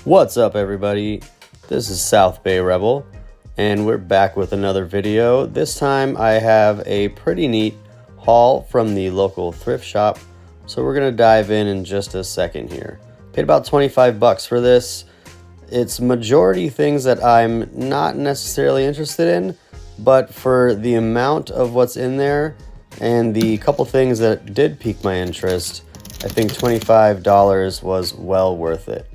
What's up, everybody? This is South Bay Rebel, and we're back with another video. This time I have a pretty neat haul from the local thrift shop, so we're gonna dive in just a second here. Paid about 25 bucks for this. It's majority things that I'm not necessarily interested in, but for the amount of what's in there and the couple things that did pique my interest, I think $25 was well worth it.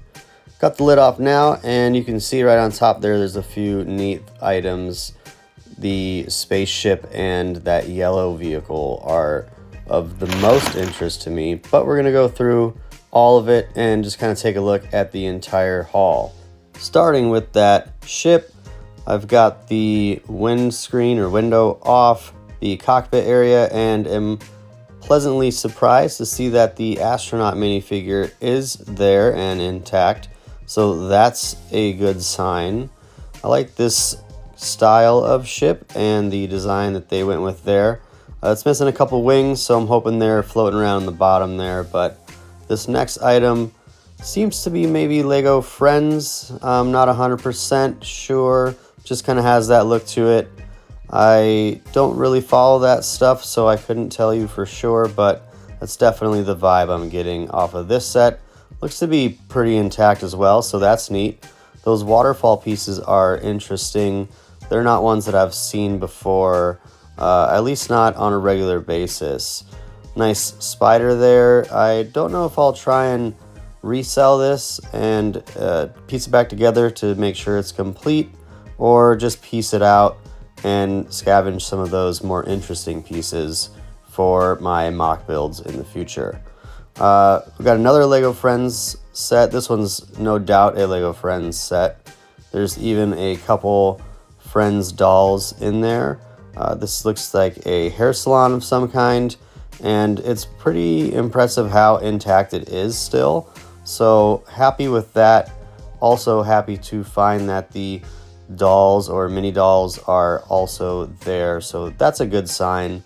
Got the lid off now, and you can see right on top there's a few neat items. The spaceship and that yellow vehicle are of the most interest to me, but we're gonna go through all of it and just kind of take a look at the entire haul. Starting with that ship, I've got the windscreen or window off, the cockpit area, and am pleasantly surprised to see that the astronaut minifigure is there and intact. So that's a good sign. I like this style of ship and the design that they went with there. It's missing a couple wings, so I'm hoping they're floating around the bottom there. But this next item seems to be maybe Lego Friends. I'm not 100% sure. Just kind of has that look to it. I don't really follow that stuff, so I couldn't tell you for sure, but that's definitely the vibe I'm getting off of this set. Looks to be pretty intact as well, so that's neat. Those waterfall pieces are interesting. They're not ones that I've seen before, at least not on a regular basis. Nice spider there. I don't know if I'll try and resell this and piece it back together to make sure it's complete, or just piece it out and scavenge some of those more interesting pieces for my mock builds in the future. We've got another Lego Friends set. This one's no doubt a Lego Friends set. There's even a couple Friends dolls in there. This looks like a hair salon of some kind, and it's pretty impressive how intact it is still. So happy with that. Also happy to find that the dolls or mini dolls are also there, so that's a good sign.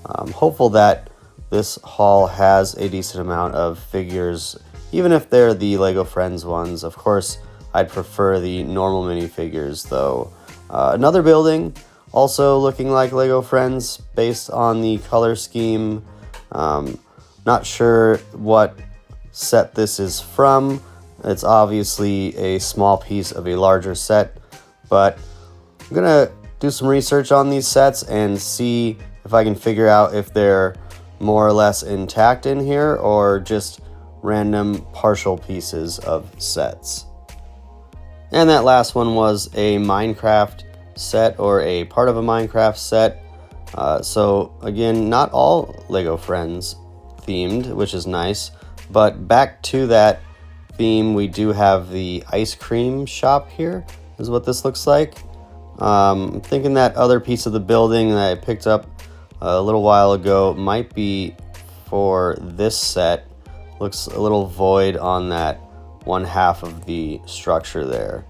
Hopeful that this haul has a decent amount of figures, even if they're the Lego Friends ones. Of course, I'd prefer the normal minifigures though. Another building, also looking like Lego Friends based on the color scheme. Not sure what set this is from. It's obviously a small piece of a larger set, but I'm gonna do some research on these sets and see if I can figure out if they're more or less intact in here or just random partial pieces of sets. And that last one was a Minecraft set, or a part of a Minecraft set. So again, not all Lego Friends themed, which is nice, but back to that theme, we do have the ice cream shop here, is what this looks like. I'm thinking that other piece of the building that I picked up a little while ago might be for this set. Looks a little void on that one half of the structure there.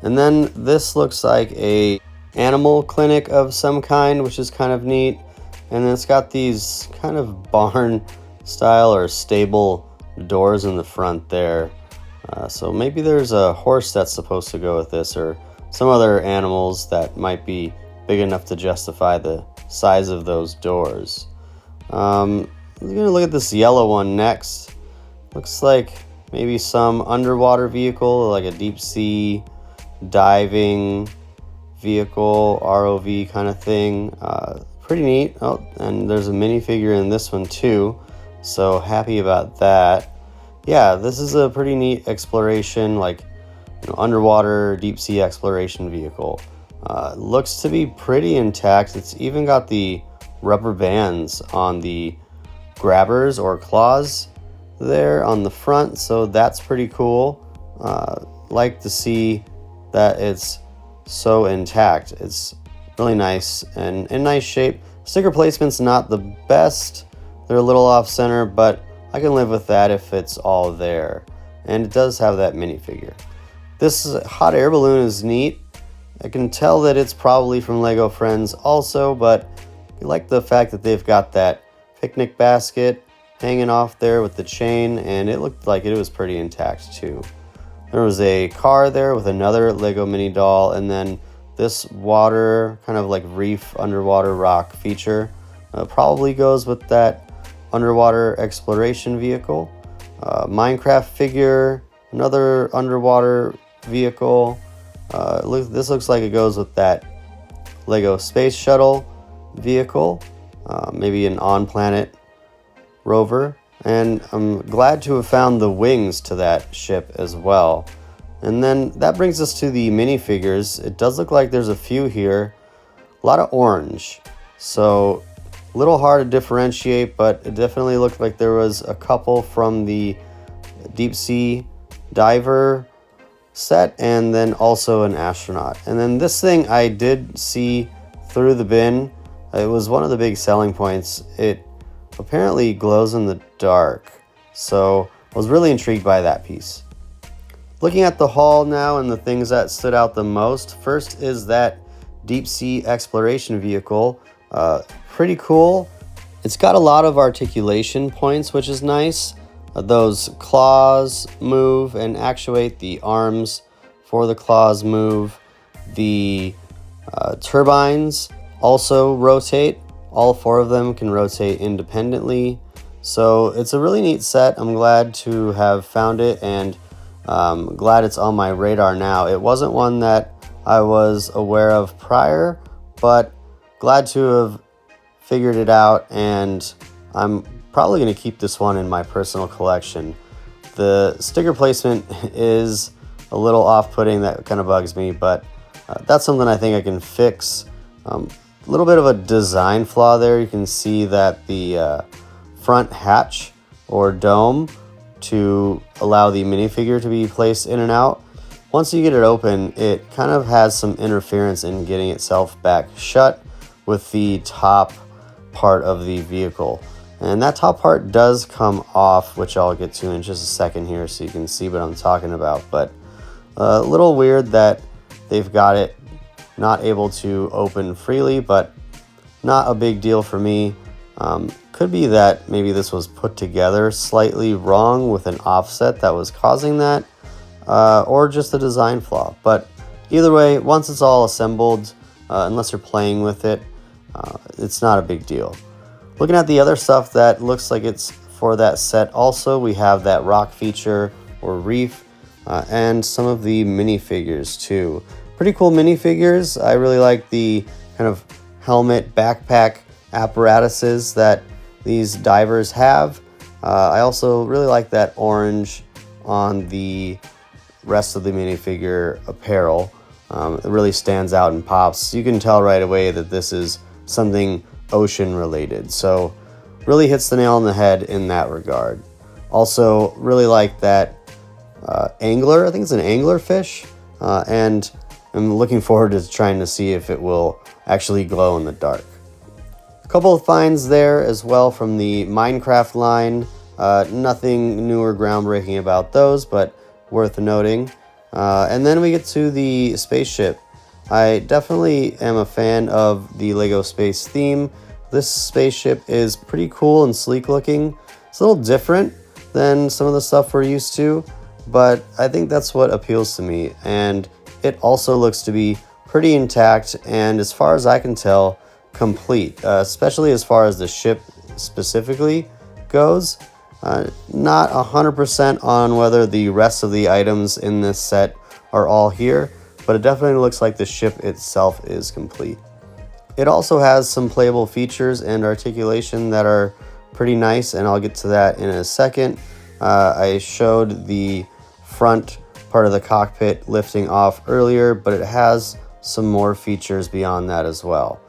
And then this looks like a animal clinic of some kind, which is kind of neat. And then it's got these kind of barn style or stable doors in the front there. So maybe there's a horse that's supposed to go with this, or some other animals that might be big enough to justify the size of those doors. I'm gonna look at this yellow one next. Looks like maybe some underwater vehicle, like a deep sea diving vehicle, ROV kind of thing. Pretty neat. Oh, and there's a minifigure in this one too, so happy about that. Yeah, this is a pretty neat exploration, like, underwater deep sea exploration vehicle. Looks to be pretty intact. It's even got the rubber bands on the grabbers or claws there on the front, so that's pretty cool. Like to see that it's so intact. It's really nice and in nice shape. Sticker placement's not the best. They're a little off center, but I can live with that if it's all there. And it does have that minifigure. This hot air balloon is neat. I can tell that it's probably from Lego Friends also, but I like the fact that they've got that picnic basket hanging off there with the chain, and it looked like it was pretty intact too. There was a car there with another Lego mini doll, and then this water, kind of like reef underwater rock feature, probably goes with that underwater exploration vehicle. Minecraft figure, another underwater vehicle. This looks like it goes with that Lego space shuttle vehicle, maybe an on-planet rover. And I'm glad to have found the wings to that ship as well. And then that brings us to the minifigures. It does look like there's a few here. A lot of orange. So a little hard to differentiate, but it definitely looked like there was a couple from the deep sea diver set, and then also an astronaut. And then this thing I did see through the bin. It was one of the big selling points. It apparently glows in the dark, so I was really intrigued by that piece. Looking at the haul now and the things that stood out the most, first is that deep sea exploration vehicle. Pretty cool. It's got a lot of articulation points, which is nice. Those claws move and actuate, the arms for the claws move, the turbines also rotate. All four of them can rotate independently. So it's a really neat set. I'm glad to have found it, and glad it's on my radar now. It wasn't one that I was aware of prior, but glad to have figured it out, and I'm probably going to keep this one in my personal collection. The sticker placement is a little off-putting. That kind of bugs me, but that's something I think I can fix. A little bit of a design flaw there. You can see that the front hatch or dome to allow the minifigure to be placed in and out, once you get it open, it kind of has some interference in getting itself back shut with the top part of the vehicle. And that top part does come off, which I'll get to in just a second here so you can see what I'm talking about. But a little weird that they've got it not able to open freely, but not a big deal for me. Could be that maybe this was put together slightly wrong with an offset that was causing that, or just a design flaw. But either way, once it's all assembled, unless you're playing with it, it's not a big deal. Looking at the other stuff that looks like it's for that set also, we have that rock feature or reef, and some of the minifigures too. Pretty cool minifigures. I really like the kind of helmet backpack apparatuses that these divers have. I also really like that orange on the rest of the minifigure apparel. It really stands out and pops. You can tell right away that this is something ocean related, so really hits the nail on the head in that regard. Also really like that angler. I think it's an angler fish, and I'm looking forward to trying to see if it will actually glow in the dark. A couple of finds there as well from the Minecraft line. Nothing new or groundbreaking about those, but worth noting. And then we get to the spaceship. I definitely am a fan of the Lego space theme. This spaceship is pretty cool and sleek looking. It's a little different than some of the stuff we're used to, but I think that's what appeals to me. And it also looks to be pretty intact, and as far as I can tell, complete, especially as far as the ship specifically goes. Not 100% on whether the rest of the items in this set are all here, but it definitely looks like the ship itself is complete. It also has some playable features and articulation that are pretty nice, and I'll get to that in a second. I showed the front part of the cockpit lifting off earlier, but it has some more features beyond that as well.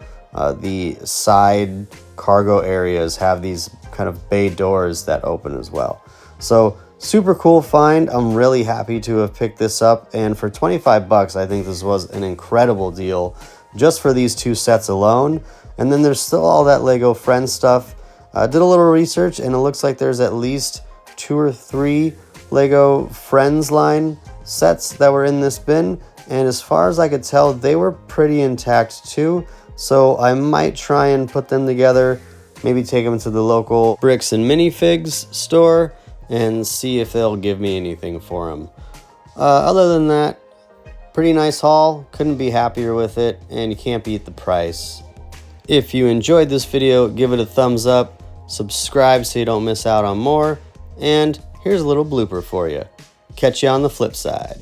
The side cargo areas have these kind of bay doors that open as well. So super cool find. I'm really happy to have picked this up, and for 25 bucks, I think this was an incredible deal just for these two sets alone. And then there's still all that Lego Friends stuff. Did a little research, and it looks like there's at least 2 or 3 Lego Friends line sets that were in this bin, and as far as I could tell, they were pretty intact too. So I might try and put them together, maybe take them to the local Bricks and Minifigs store and see if they'll give me anything for them. Other than that, pretty nice haul. Couldn't be happier with it, and you can't beat the price. If you enjoyed this video, give it a thumbs up, subscribe so you don't miss out on more, and here's a little blooper for you. Catch you on the flip side.